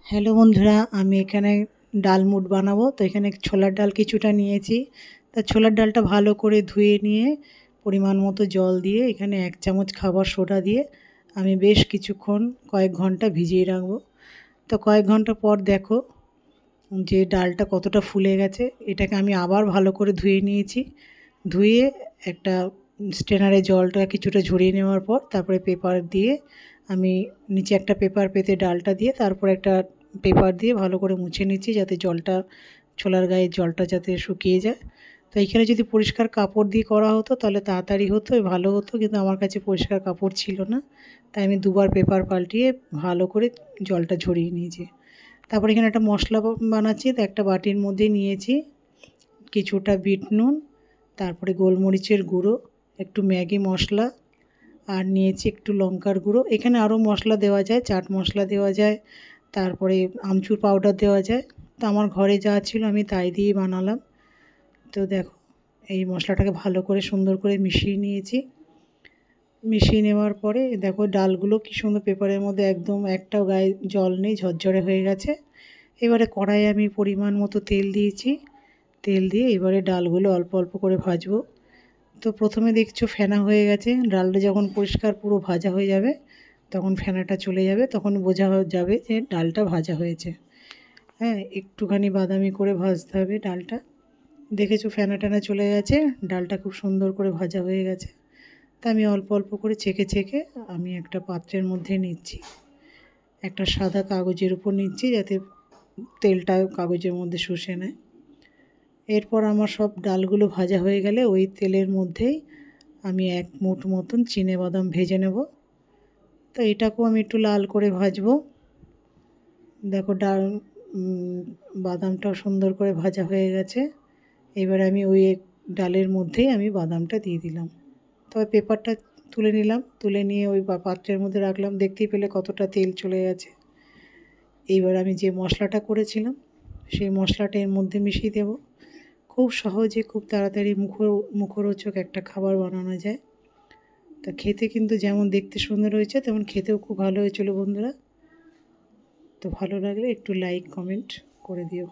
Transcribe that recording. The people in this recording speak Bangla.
হ্যালো বন্ধুরা, আমি এখানে ডাল মুড বানাবো। তো এখানে ছোলার ডাল কিছুটা নিয়েছি। তা ছোলার ডালটা ভালো করে ধুয়ে নিয়ে পরিমাণ মতো জল দিয়ে এখানে 1 চামচ খাবার সোডা দিয়ে আমি বেশ কিছুক্ষণ কয়েক ঘন্টা ভিজিয়ে রাখবো। তো কয়েক ঘন্টা পর দেখো যে ডালটা কতটা ফুলে গেছে। এটাকে আমি আবার ভালো করে ধুয়ে নিয়েছি। ধুয়ে একটা স্ট্রেনারে জলটা কিছুটা ঝরিয়ে নেওয়ার পর তারপরে পেপার দিয়ে আমি নিচে একটা পেপার পেতে ডালটা দিয়ে তারপর একটা পেপার দিয়ে ভালো করে মুছে নিচ্ছি, যাতে জলটা ছোলার গায়ের জলটা যাতে শুকিয়ে যায়। তো এইখানে যদি পরিষ্কার কাপড় দিয়ে করা হতো তাহলে তাড়াতাড়ি হতো, ভালো হতো, কিন্তু আমার কাছে পরিষ্কার কাপড় ছিল না। তাই আমি দুবার পেপার পাল্টিয়ে ভালো করে জলটা ঝরিয়ে নিয়েছি। তারপরে এখানে একটা মশলা বানাচ্ছি। তো একটা বাটির মধ্যে নিয়েছি কিছুটা বিট নুন, তারপরে গোলমরিচের গুঁড়ো, একটু ম্যাগি মশলা, আর নিয়েছি একটু লঙ্কার গুঁড়ো। এখানে আরও মশলা দেওয়া যায়, চাট মশলা দেওয়া যায়, তারপরে আমচুর পাউডার দেওয়া যায়। তো আমার ঘরে যা ছিল আমি তাই দিয়েই বানালাম। তো দেখো এই মশলাটাকে ভালো করে সুন্দর করে মিশিয়ে নিয়েছি। মিশিয়ে নেওয়ার পরে দেখো ডালগুলো কি সুন্দর পেপারের মধ্যে একদম একটাও গায়ে জল নেই, ঝরঝরে হয়ে গেছে। এবারে কড়াইয়ে আমি পরিমাণ মতো তেল দিয়েছি। তেল দিয়ে এবারে ডালগুলো অল্প অল্প করে ভাজবো। তো প্রথমে দেখছো ফেনা হয়ে গেছে। ডালটা যখন পরিষ্কার পুরো ভাজা হয়ে যাবে তখন ফেনাটা চলে যাবে, তখন বোঝা যাবে যে ডালটা ভাজা হয়েছে। হ্যাঁ, একটুখানি বাদামি করে ভাজতে হবে ডালটা। দেখেছো ফেনা টেনা চলে গেছে, ডালটা খুব সুন্দর করে ভাজা হয়ে গেছে। তা আমি অল্প অল্প করে ছেঁকে ছেঁকে আমি একটা পাত্রের মধ্যে নিচ্ছি। একটা সাদা কাগজের উপর নিচ্ছি যাতে তেলটা কাগজের মধ্যে শুষে নেয়। এরপর আমার সব ডালগুলো ভাজা হয়ে গেলে ওই তেলের মধ্যেই আমি 1 মুঠ মতন চিনেবাদাম ভেজে নেব। তো এটাকেও আমি একটু লাল করে ভাজবো। দেখো বাদামটাও সুন্দর করে ভাজা হয়ে গেছে। এবার আমি ওই ডালের মধ্যেই আমি বাদামটা দিয়ে দিলাম। তবে পেপারটা তুলে নিলাম, তুলে নিয়ে ওই পাত্রের মধ্যে রাখলাম। দেখতেই পেলে কতটা তেল চলে গেছে। এইবার আমি যে মশলাটা করেছিলাম সেই মশলাটা এর মধ্যে মিশিয়ে দেব। খুব সহজে খুব তাড়াতাড়ি মুখরোচক একটা খাবার বানানো যায়। তা খেতে কিন্তু যেমন দেখতে সুন্দর হয়েছে তেমন খেতেও খুব ভালো হয়েছিল বন্ধুরা। তো ভালো লাগলে একটু লাইক কমেন্ট করে দিও।